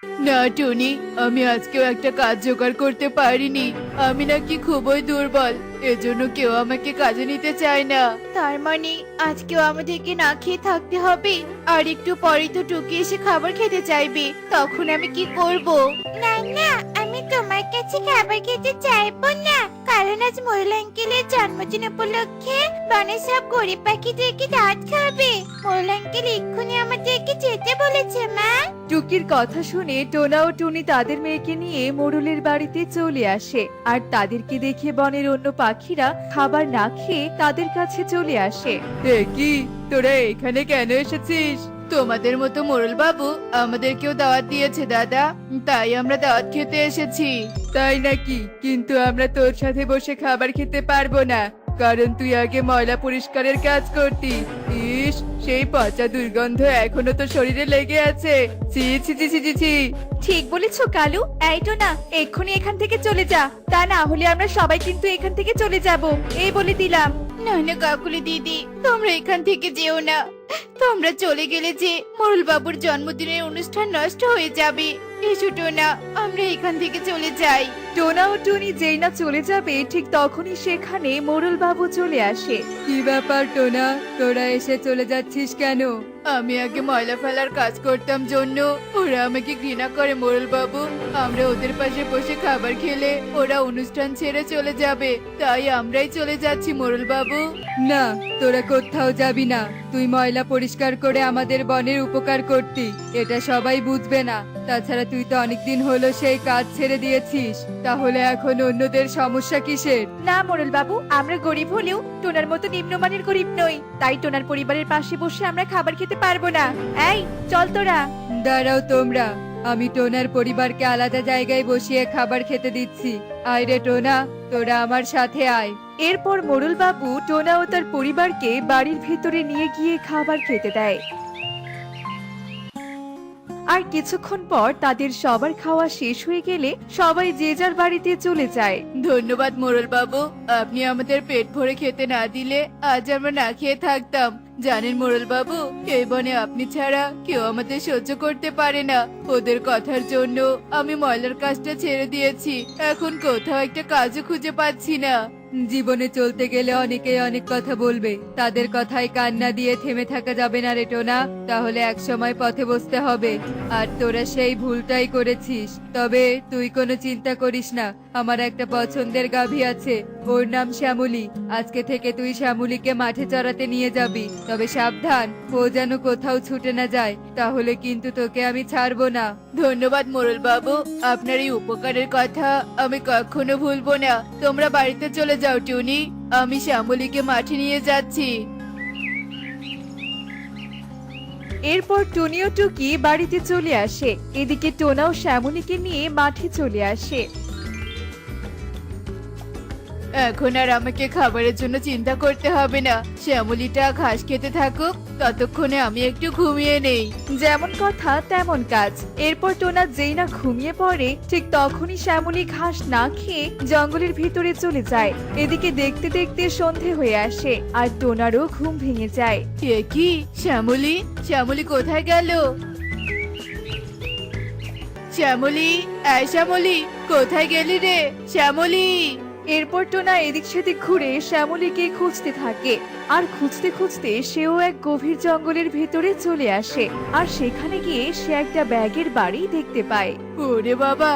না টুনি, আমি আজকেও একটা কাজ জোগাড় করতে পারিনি। আমি নাকি খুবই দুর্বল, এজন্য কেউ আমাকে কাজে নিতে চায় না। তার মানে আজকেও আমাদেরকে না খেয়ে থাকতে হবে? আর একটু পরেই তো টুকি এসে খাবার খেতে চাইবে, তখন আমি কি করব? না না, আমি তোমার কাছে খাবার খেতে চাইবো না, কারণ আজ মোরল আঙ্কেলের জন্মদিন উপলক্ষে বনের সব গরিব পাখিদেরকে দাঁত খাবে। মোরল আঙ্কেল এক্ষুনি আমাদেরকে যেতে বলেছে মা। টুকির কথা শুনে টোনা ও টুনি তাদের মেয়েকে নিয়ে মোড়লের বাড়িতে চলে আসে। আর তাদেরকে দেখে বনের অন্য পাখিরা খাবার না খেয়ে তাদের কাছে চলে আসে। এ কি, তোরা এখানে কেন এসেছিস? তোমাদের মতো মোড়ল বাবু আমাদেরকেও দাওয়াত দিয়েছে দাদা, তাই আমরা দাওয়াত খেতে এসেছি। তাই নাকি? কিন্তু আমরা তোর সাথে বসে খাবার খেতে পারবো না, কারণ তুই আগে ময়লা পরিষ্কারের কাজ করতি। ইস, সেই পচা দুর্গন্ধ এখনো তো শরীরে লেগে আছে। ছি ছি ছি ছি ছি ছি। ঠিক বলেছো কালু। এই টোনা, এক্ষুনি এখান থেকে চলে যা, তা না হলে আমরা সবাই কিন্তু এখান থেকে চলে যাব, এই বলে দিলাম। না না কাকুলি দিদি, তোমরা এখান থেকে যেও না। তোমরা চলে গেলে যে মোড়ল বাবুর জন্মদিনের অনুষ্ঠান নষ্ট হয়ে যাবে। এসো টোনা, আমরা এখান থেকে চলে যাই। টোনা ও টুনি যেই না চলে যাবে ঠিক তখনই সেখানে মোড়ল বাবু চলে আসে। কি ব্যাপার টোনা, তোরা এসে চলে যাচ্ছিস কেন? আমি আগে ময়লা ফেলার কাজ করতাম জন্য ওরা আমাকে ঘৃণা করে মোড়ল বাবু। আমরা ওদের পাশে বসে খাবার খেলে ওরা অনুষ্ঠান ছেড়ে চলে যাবে, তাই আমরাই চলে যাচ্ছি মোড়ল বাবু। না, তোরা কোথাও যাবি না। তুই ময়লা পরিষ্কার করে আমাদের বনের উপকার করতি, এটা সবাই বুঝবে না। তাছাড়া তুই তো অনেকদিন হলো সেই কাজ ছেড়ে দিয়েছিস, তাহলে এখন অন্যদের সমস্যা কিসের? না মোড়ল বাবু, আমরা গরিব হলেও টোনার মতো নিম্নমানের গরিব নই, তাই টোনার পরিবারের পাশে বসে আমরা খাবার খেতে পারবো না। এই চল তোরা। দাঁড়াও তোমরা, আমি টোনার পরিবারকে আলাদা জায়গায় বসিয়ে খাবার খেতে দিচ্ছি। আয় রে টোনা, তোরা আমার সাথে আয়। এরপর মোড়ল বাবু টোনা ও তার পরিবারকে বাড়ির ভিতরে নিয়ে গিয়ে খাবার খেতে দেয়। আর কিছুক্ষণ পর তাদের সবার খাওয়া শেষ হয়ে গেলে সবাই যে যার বাড়িতে চলে যায়। ধন্যবাদ মোড়ল বাবু, আপনি আমাদের পেট ভরে খেতে না দিলে আজ আমরা না খেয়ে থাকতাম। জানেন মোড়ল বাবু, এই বনে আপনি ছাড়া কেউ আমাদের সহ্য করতে পারে না। ওদের কথার জন্য আমি ময়লার কাজটা ছেড়ে দিয়েছি, এখন কোথাও একটা কাজও খুঁজে পাচ্ছি না। জীবনে চলতে গেলে অনেকেই অনেক কথা বলবে, তাদের কথায় কান না দিয়ে থেমে থাকা যাবে না রে টোনা, তাহলে একসময় পথে বসতে হবে। আর তোরা সেই ভুলটাই করেছিস। তবে তুই কোনো চিন্তা করিস না, আমার একটা পছন্দের গাভী আছে, ওর নাম শ্যামলী। আজকে থেকে তুই শ্যামলীকে মাঠে চড়াতে নিয়ে যাবি, তবে সাবধান, ও যেন কোথাও ছুটে না যায়, তাহলে কিন্তু তোকে আমি ছাড়বো না। ধন্যবাদ মোড়ল বাবু, আপনার এই উপকারের কথা আমি কখনো ভুলবো না। তোমরা বাড়িতে চলে যাও টুনি, আমি শ্যামলীকে মাঠে নিয়ে যাচ্ছি। এরপর টুনি ও টুকি বাড়িতে চলে আসে। এদিকে টোনা ও শ্যামলীকে নিয়ে মাঠে চলে আসে। এখন আর আমাকে খাবারের জন্য চিন্তা করতে হবে না, শ্যামলীটা ঘাস খেতে থাকুক, ততক্ষণে আমি একটু ঘুমিয়ে নেই। যেমন কথা তেমন কাজ। এরপর টোনা যেই না ঘুমিয়ে পড়ে ঠিক তখনই শ্যামলী ঘাস না খেয়ে জঙ্গলের ভিতরে চলে যায়। এদিকে দেখতে দেখতে সন্ধে হয়ে আসে আর টোনারও ঘুম ভেঙে যায়। এ কি, শ্যামলী, শ্যামলী কোথায় গেল? শ্যামলী, এই শ্যামলী, কোথায় গেলি রে শ্যামলী? এরপর টোনা এদিক সেদিক ঘুরে শ্যামলীকে খুঁজতে থাকে। আর খুঁজতে খুঁজতে সেও এক গভীর জঙ্গলের ভেতরে চলে আসে। আর সেখানে গিয়ে সে একটা ব্যাগের বাড়ি দেখতে পায়। ওরে বাবা,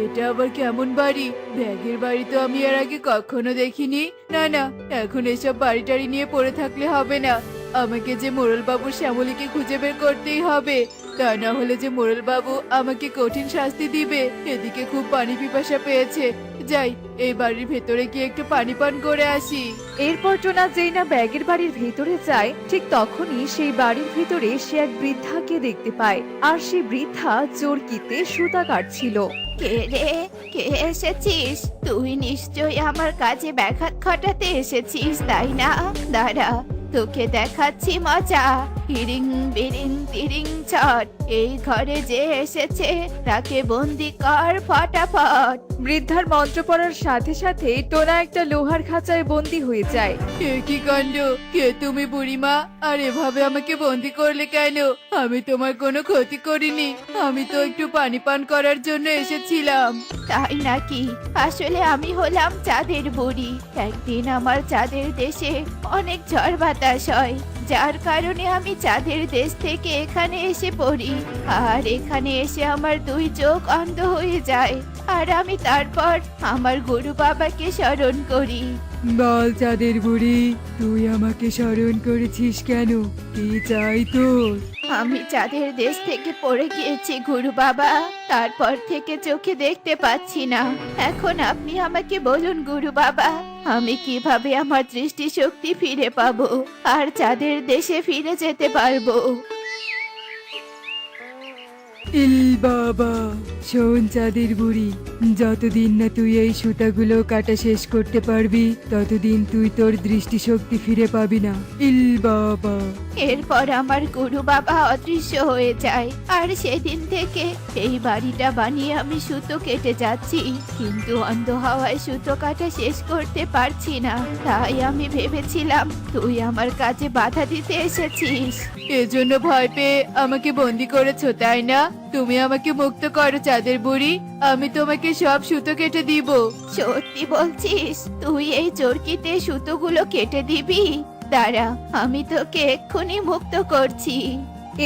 এটা আবার কেমন বাড়ি? ব্যাগের বাড়ি তো আমি এর আগে কখনো দেখিনি। না না, এখন এসব বাড়ি টাড়ি নিয়ে পড়ে থাকলে হবে না। আমাকে যে মোড়ল বাবু শ্যামলীকে খুঁজে বের করতেই হবে, তা না হলে যে মোড়ল বাবু আমাকে কঠিন শাস্তি দিবে। এদিকে খুব পানি পিপাসা পেয়েছে, যাই এই বাড়ির ভেতরে গিয়ে একটু পানি পান করে আসি। এরপর টোনা যেই না ব্যাগের বাড়ির ভেতরে যায় ঠিক তখনই সেই বাড়ির ভিতরে সে এক বৃদ্ধাকে দেখতে পায়। আর সেই বৃদ্ধা চরকিতে সুতা কাটছিল। কে রে, কে এসেছিস? তুই নিশ্চয়ই আমার কাজে ব্যাঘাত ঘটাতে এসেছিস, তাই না? দাঁড়া, তোকে দেখাচ্ছি মজা। হিরিং বিরিং তিরিং ছট, এই ঘরে যে এসেছে তাকে বন্দি কর ফটাফট। বৃদ্ধার মন্ত্র পড়ার সাথে সাথে টোনা একটা লোহার খাঁচায় বন্দি হয়ে যায়। এ কি কাণ্ড! কে তুমি বুড়িমা? আর এভাবে আমাকে বন্দি করলে কেন? আমি তোমার কোনো ক্ষতি করিনি। আমি তো একটু পানি পান করার জন্য এসেছিলাম। তাই নাকি? আসলে আমি হলাম চাঁদের বুড়ি। একদিন আমার চাঁদের দেশে অনেক ঝড় বাতাস হয়, যার কারণে আমি চাঁদের দেশ থেকে এখানে এসে পড়ি। আর এখানে এসে আমার দুই চোখ অন্ধ হয়ে যায়। আর আমি তারপর আমার গুরু বাবাকে স্মরণ করি। বল চাঁদের বুড়ি, তুই আমাকে স্মরণ করেছিস কেন? কি চাই তোর? আমি চাঁদের দেশ থেকে পড়ে গিয়েছি গুরু বাবা, তারপর থেকে চোখে দেখতে পাচ্ছি না। এখন আপনি আমাকে বলুন গুরু বাবা, আমি কিভাবে আমার দৃষ্টিশক্তি ফিরে পাবো আর চাঁদের দেশে ফিরে যেতে পারবো? ইল বাবা, শোন চাঁদের বুড়ি, যতদিন না তুই এই সুতাগুলো কাটা শেষ করতে পারবি ততদিন তুই তোর দৃষ্টিশক্তি ফিরে পাবি না। ইল বাবা। এরপর আমার গুরু বাবা অদৃশ্য হয়ে যায়, আর সেদিন থেকে এই বাড়িটা বানিয়ে আমি সুতো কেটে যাচ্ছি, কিন্তু অন্ধ হাওয়ায় সুতো কাটা শেষ করতে পারছি না। তাই আমি ভেবেছিলাম তুই আমার কাজে বাধা দিতে এসেছিস, এজন্য ভয় পেয়ে আমাকে বন্দি করেছো, তাই না? তুমি আমাকে মুক্ত করো চাঁদের বুড়ি, আমি তোমাকে সব সুতো কেটে দিব। সত্যি বলছিস? তুই এই চরকিতে সুতোগুলো কেটে দিবি? দাঁড়া, আমি তোকে এক্ষুনি মুক্ত করছি।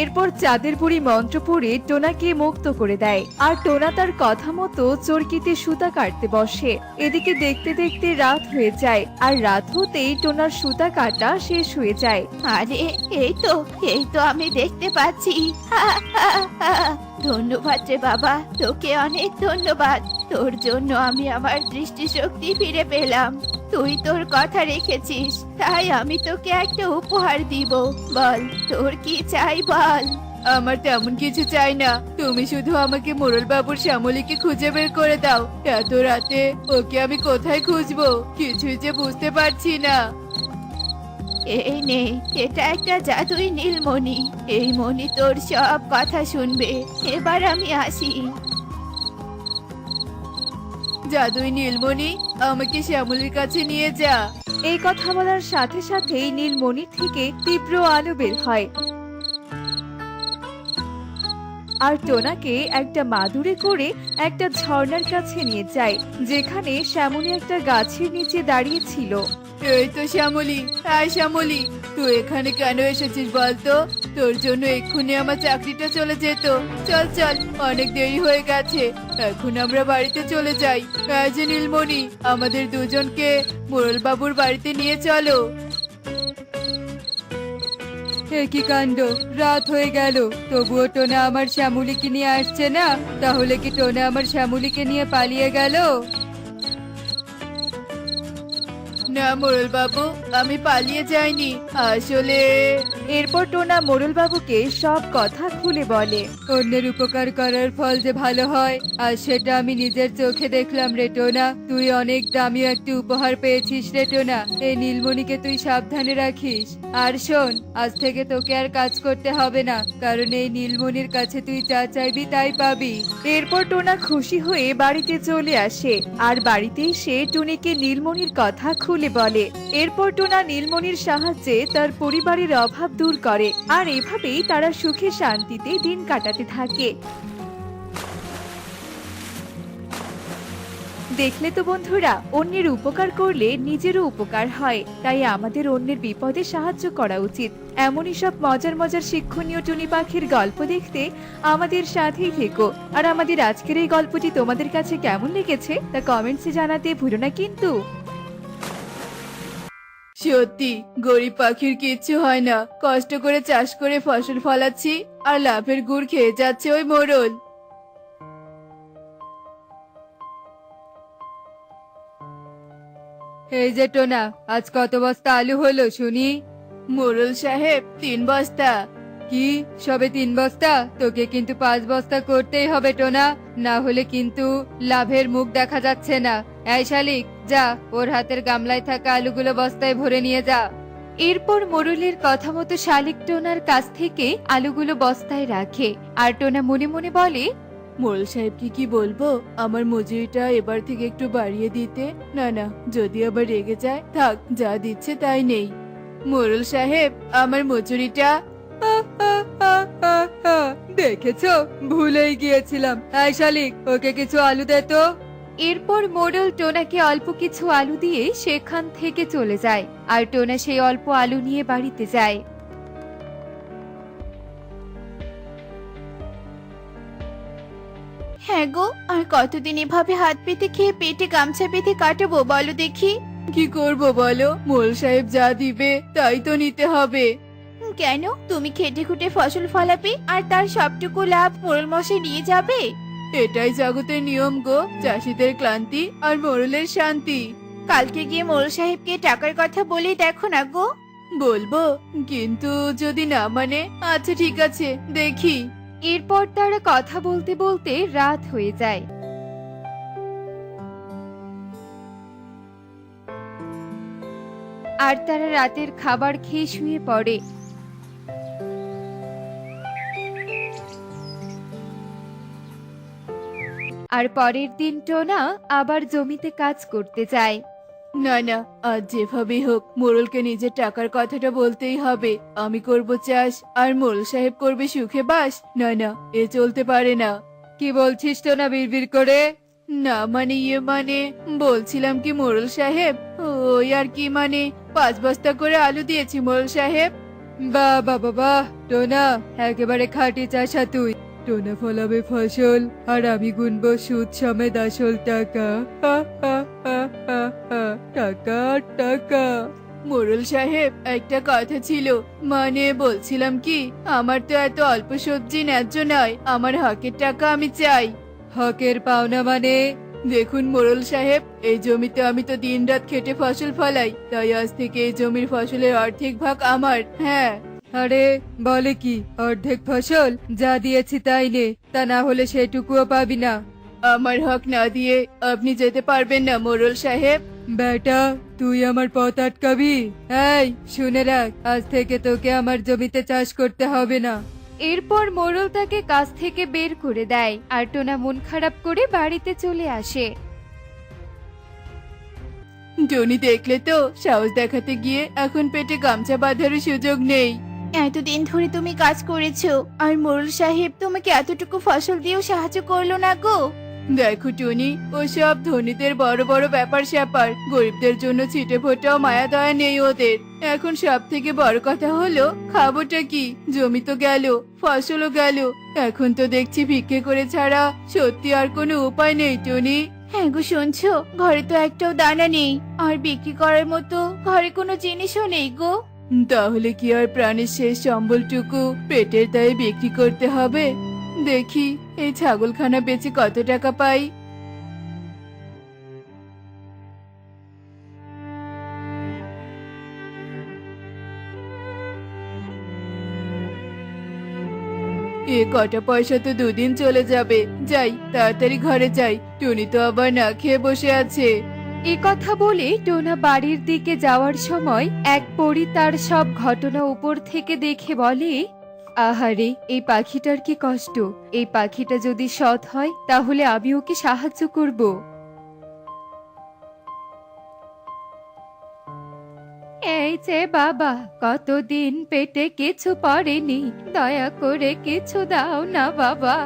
এরপর চাঁদের বুড়ি মন্ত্র পড়ে টোনাকে মুক্ত করে দেয়, আর টোনা তার কথা মতো চরকিতে সুতা কাটতে বসে। এদিকে দেখতে দেখতে রাত হয়ে যায়, আর রাত হতেই টোনার সুতা কাটা শেষ হয়ে যায়। আরে এই তো আমি দেখতে পাচ্ছি। হা, হা, হা। ধন্যবাদ রে বাবা, তোকে অনেক ধন্যবাদ। তোর জন্য আমি আমার দৃষ্টিশক্তি ফিরে পেলাম। তুই তোর কথা রেখেছিস, তাই আমি তোকে একটা উপহার দিব। বল, তোর কি চাই বল। আমার তেমন কিছু চাই না, তুমি শুধু আমাকে মোড়ল বাবুর শ্যামলীকে খুঁজে বের করে দাও। এত রাতে ওকে আমি কোথায় খুঁজবো কিছুই যে বুঝতে পারছি না। এই নে, এটা একটা জাদুই নীলমণি। এই মণি তোর সব কথা শুনবে। এবার আমি আসি। জাদুই নীলমণি, আমাকে শ্যামলীর কাছে নিয়ে যা। এই কথা বলার সাথে সাথেই নীলমণির থেকে তীব্র আলো বের হয়, আর টোনাকে একটা মাদুরে করে একটা ঝর্ণার কাছে নিয়ে যায়, যেখানে শ্যামলী একটা গাছের নিচে দাঁড়িয়ে ছিল। এই তো শ্যামলী। হাই শ্যামলী, তুই এখানে কেন এসেছিস বলতো? তোর জন্য এক্ষুনি আমার চাকরিটা চলে যেত। চল চল, অনেক দেরি হয়ে গেছে, এখন আমরা বাড়িতে চলে যাই। এই যে নীলমণি, আমাদের দুজনকে মোড়ল বাবুর বাড়িতে নিয়ে চলো। এ কি কাণ্ড! রাত হয়ে গেল, তবুও টোনা আমার শ্যামলীকে নিয়ে আসছে না। তাহলে কি টোনা আমার শ্যামলীকে নিয়ে পালিয়ে গেল? না মোড়ল বাবু, আমি পালিয়ে যাইনি আসলে। এরপর টোনা মোড়ল বাবুকে সব কথা খুলে বলে। অন্যের উপকার করার ফল যে ভালো হয়, আর সেটা আমি নিজের চোখে দেখলাম রে টোনা। তুই অনেক দামি একটি উপহার পেয়েছিস রে টোনা। এই নীলমণিকে তুই সাবধানে রাখিস। আর শোন, আজ থেকে তোকে আর কাজ করতে হবে না, কারণ এই নীলমণির কাছে তুই যা চাইবি তাই পাবি। এরপর টোনা খুশি হয়ে বাড়িতে চলে আসে, আর বাড়িতে এসে টুনিকে নীলমণির কথা খুলে বলে। এরপর টোনা নীলমণির সাহায্যে তার পরিবারের অভাব দূর করে, আর এভাবেই তারা সুখে শান্তিতে দিন কাটাতে থাকে। দেখলে তো বন্ধুরা, অন্যের উপকার করলে নিজেরও উপকার হয়, তাই আমাদের অন্যের বিপদে সাহায্য করা উচিত। এমনই সব মজার মজার শিক্ষণীয় টুনি পাখির গল্প দেখতে আমাদের সাথেই থেকো। আর আমাদের আজকের এই গল্পটি তোমাদের কাছে কেমন লেগেছে তা কমেন্টসে জানাতে ভুলো না কিন্তু। সত্যি গরিব পাখির কিচ্ছু হয় না, কষ্ট করে চাষ করে ফসল ফলাচ্ছি আর লাভের গুড় খেয়ে যাচ্ছে ওই মোড়ল। এই যে টোনা, আজ কত বস্তা আলু হলো শুনি? মোড়ল সাহেব, 3 বস্তা। কি, সবে 3 বস্তা? তোকে কিন্তু 5 বস্তা করতেই হবে টোনা, না হলে কিন্তু লাভের মুখ দেখা যাচ্ছে না। এই শালিক, যা ওর হাতের গামলায় থাকা আলুগুলো বস্তায় ভরে নিয়ে যা। এরপর মোড়লের কথা মতো শালিক টোনার কাছ থেকে আলুগুলো বস্তায় রাখে আর টোনা মনে মনে বলে, মোড়ল সাহেবকে কি বলবো আমার মজুরিটা এবার থেকে একটু বাড়িয়ে দিতে? না না, যদি আবার রেগে যায়, থাক, যা দিচ্ছে তাই নেই। মোড়ল সাহেব, আমার মজুরিটা। দেখেছো, ভুলেই গিয়েছিলাম। এই শালিক, ওকে কিছু আলু দে তো। এরপর মোড়ল টোনাকে অল্প কিছু আলু দিয়ে সেখান থেকে চলে যায় আর টোনা সেই অল্প আলু নিয়ে বাড়িতে যায়। হ্যাঁ গো, আর কতদিন এভাবে হাত পেতে খেয়ে পেটে গামছা বেঁধে কাটাবো বলো দেখি? কি করব বলো, মোড়ল সাহেব যা দিবে তাই তো নিতে হবে। কেন, তুমি খেটে খুঁটে ফসল ফলাবে আর তার সবটুকু লাভ মোড়ল মশাই নিয়ে যাবে? এটাই জগতের নিয়ম গো, চাষিদের ক্লান্তি আর মোড়লের শান্তি। কালকে গিয়ে মোড়ল সাহেবকে টাকার কথা বলেই দেখো না গো। বলবো, কিন্তু যদি না মানে? আচ্ছা ঠিক আছে, দেখি। এরপর তারা কথা বলতে বলতে রাত হয়ে যায়। আর তারা রাতের খাবার খেয়ে শুয়ে পড়ে। আর পরের দিন টোনা আবার জমিতে কাজ করতে যায়। না না, আজ যেভাবেই হোক মোড়লকে নিজের টাকার কথাটা বলতেই হবে। আমি করব চাষ আর মোড়ল সাহেব করবে সুখে বাস। না না, এ চলতে পারে না। কি বলছিস টোনা বিড়বিড় করে? না মানে মানে বলছিলাম কি মোড়ল সাহেব, ওই আর কি মানে 5 বস্তা করে আলু দিয়েছি মোড়ল সাহেব। বাহ বাহ বাহ, টোনা একেবারে খাঁটি চাষা তুই। টোনা ফলাবে ফসল আর আমি গুনবো সুদ সমেত আসল টাকা। হা, হা, হা, হা, হা। টাকা আর টাকা। মোড়ল সাহেব, একটা কথা ছিল, মানে বলছিলাম কি, আমার তো এত অল্প সবজি ন্যায্য নয়, আমার হকের টাকা আমি চাই। হকের পাওনা মানে? দেখুন মোড়ল সাহেব, এই জমিতে আমি তো দিনরাত খেটে ফসল ফলাই, তাই আজ থেকে এই জমির ফসলের অর্ধেক ভাগ আমার। হ্যাঁ। আরে বলে কি, অর্ধেক ফসল যা দিয়েছি তাই নে, তা না হলে সেটুকুও পাবি না। আমার হক না দিয়ে আপনি যেতে পারবেন না মোড়ল সাহেব। বেটা, তুই আমার পথ আটকাবি? এই শুনে রাখ, আজ থেকে তোকে আমার জমিতে চাষ করতে হবে না। এরপর মোড়ল তাকে কাজ থেকে বের করে দেয় আর টোনা মন খারাপ করে বাড়িতে চলে আসে। টনি, দেখলে তো, সাহস দেখাতে গিয়ে এখন পেটে গামছা বাঁধারও সুযোগ নেই। এতদিন ধরে তুমি কাজ করেছো আর মোড়ল সাহেব তোমাকে এতটুকু ফসল দিয়েও সাহায্য করলো না গো। দেখো টনি, ওসব ধনীদের বড় বড় ব্যাপার স্যাপার, গরিবদের জন্য ছিটে ফোটাও মায়া দয়া নেই ওদের। এখন সব থেকে বড় কথা হলো, খাবোটা কি? জমি তো গেল, ফসলও গেল, এখন তো দেখছি ভিক্ষে করে ছাড়া সত্যি আর কোনো উপায় নেই টনি। হ্যাঁ গো, শুনছো, ঘরে তো একটাও দানা নেই আর বিক্রি করার মতো ঘরে কোনো জিনিসও নেই গো। তাহলে কি আর প্রাণের শেষ সম্বলটুকু পেটের দায়ে বিক্রি করতে হবে? দেখি এই ছাগলখানা বেচে কত টাকা পাই। এ কটা পয়সা তো দুদিন চলে যাবে। যাই, তাড়াতাড়ি ঘরে যাই, টুনি তো আবার না খেয়ে বসে আছে। এ কথা বলে টোনা বাড়ির দিকে যাওয়ার সময় এক পরী তার সব ঘটনা উপর থেকে দেখে বলে, আহারে, এই পাখিটার কি কষ্ট। এই পাখিটা যদি সৎ হয় তাহলে আমি ওকে সাহায্য করব। এই যে বাবা, কতদিন পেটে কিছু পড়েনি, দয়া করে কিছু দাও না বাবা।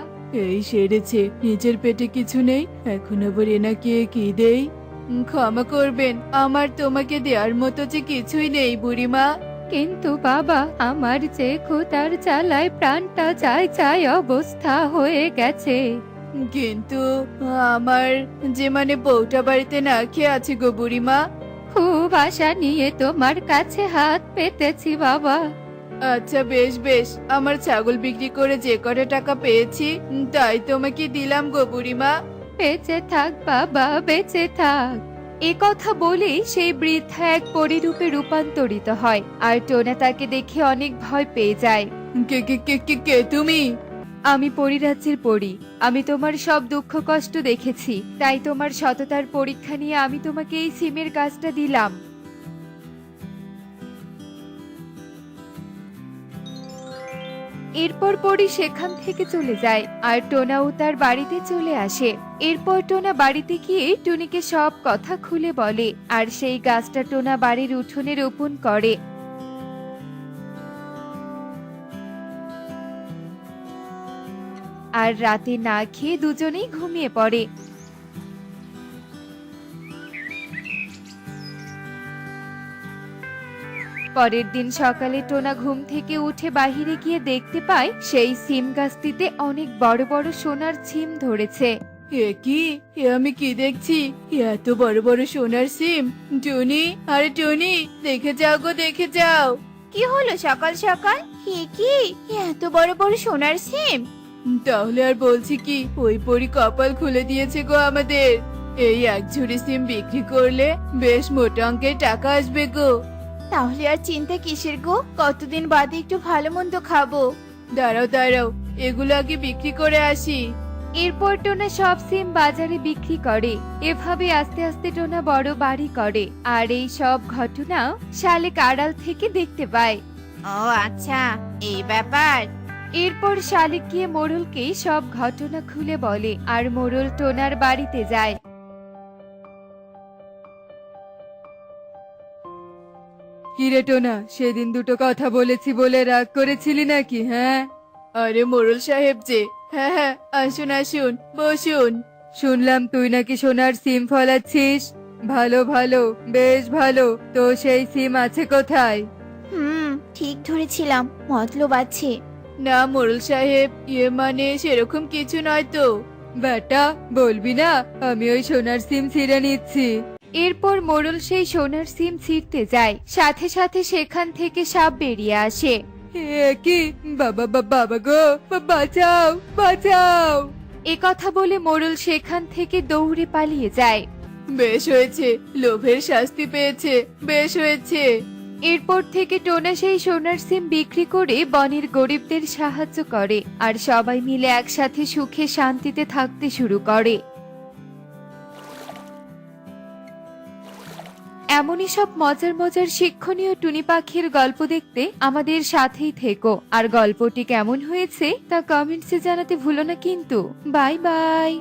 এই সেরেছে, নিজের পেটে কিছু নেই, এখন আবার এনাকে কি দেই? ক্ষমা করবেন, আমার তোমাকে দেওয়ার মতো যে কিছুই নেই বুড়িমা। কিন্তু বাবা, আমার যে ক্ষুধার জ্বালায় প্রাণটা চায় চায় অবস্থা হয়ে গেছে। কিন্তু আমার যে মানে বউটা বাড়িতে না খেয়ে আছে গো বুড়িমা। খুব আশা নিয়ে তোমার কাছে হাত পেতেছি বাবা। আচ্ছা বেশ বেশ, আমার ছাগল বিক্রি করে যে কটা টাকা পেয়েছি তাই তোমাকে দিলাম গো বুড়িমা। বেঁচে থাক বাবা, বেঁচে থাক। এ কথা বলে সেই বৃদ্ধা এক পরিরূপে রূপান্তরিত হয় আর টোনা তাকে দেখে অনেক ভয় পেয়ে যায়। কে কে কে কে কে তুমি? আমি পরিরাজ্যের পরী। আমি তোমার সব দুঃখ কষ্ট দেখেছি, তাই তোমার সততার পরীক্ষা নিয়ে আমি তোমাকে এই সিমের গাছটা দিলাম। এরপর পরি সেখান থেকে চলে যায় আর টোনাও তার বাড়িতে চলে আসে। এরপর টোনা বাড়িতে গিয়ে টুনিকে সব কথা খুলে বলে আর সেই গাছটা টোনা বাড়ির উঠোনে রোপণ করে। আর রাতে না খেয়ে দুজনেই ঘুমিয়ে পড়ে। পরের দিন সকালে টোনা ঘুম থেকে উঠে বাহিরে গিয়ে দেখতে পায় সেই সিম গাছটিতে অনেক বড় বড় সোনার সিম ধরেছে। এ কি, এ আমি কি দেখছি? এত বড় বড় সোনার সিম! টুনি, আরে টুনি, দেখে যাও গো, দেখে যাও। কি হলো সকাল সকাল? হে কি, এত বড় বড় সোনার সিম! তাহলে আর বলছি কি, ওই পরি কপাল খুলে দিয়েছে গো আমাদের। এই এক ঝুড়ি সিম বিক্রি করলে বেশ মোটা অঙ্কের টাকা আসবে গো। তাহলে আর চিন্তা কিসের গো, কতদিন বাদে একটু ভালো মন্দ খাবো। দাঁড়াও দাঁড়াও, এগুলো আগে বিক্রি করে আসি। এরপর টোনা সব সিম বাজারে বিক্রি করে। এভাবে আস্তে আস্তে টোনা বড় বাড়ি করে আর এই সব ঘটনা শালিক আড়াল থেকে দেখতে পায়। ও আচ্ছা, এই ব্যাপার। এরপর শালিক গিয়ে মোড়লকে সব ঘটনা খুলে বলে আর মোড়ল টোনার বাড়িতে যায়। কিরে টোনা, সেদিন দুটো কথা বলেছি বলে রাগ করেছিলি নাকি? হ্যাঁ, আরে মোড়ল সাহেব যে, হ্যাঁ হ্যাঁ, আসুন আসুন, বসুন। শুনলাম তুই নাকি সোনার সিম ফলাচ্ছিস। ভালো ভালো, বেশ ভালো। তো সেই সিম আছে কোথায়? ঠিক ধরেছিলাম, মতলব আছে। না মোড়ল সাহেব, ইয়ে মানে সেরকম কিছু নয় তো। বেটা, বলবি না আমি ওই সোনার সিম ছিঁড়ে নিচ্ছি। এরপর মোড়ল সেই সোনার সিম ছিঁড়তে যায়, সাথে সাথে সেখান থেকে সাপ বেরিয়ে আসে। এ কি, বাবা বাবা গো, বাঁচাও বাঁচাও। এ কথা বলে মোড়ল সেখান থেকে দৌড়ে পালিয়ে যায়। বেশ হয়েছে, লোভের শাস্তি পেয়েছে, বেশ হয়েছে। এরপর থেকে টোনা সেই সোনার সিম বিক্রি করে বনের গরিবদের সাহায্য করে আর সবাই মিলে একসাথে সুখে শান্তিতে থাকতে শুরু করে। এমনই সব মজার মজার শিক্ষণীয় টুনি পাখির গল্প দেখতে আমাদের সাথেই থেকো। আর গল্পটি কেমন হয়েছে তা কমেন্টসে জানাতে ভুলো না কিন্তু। Bye bye.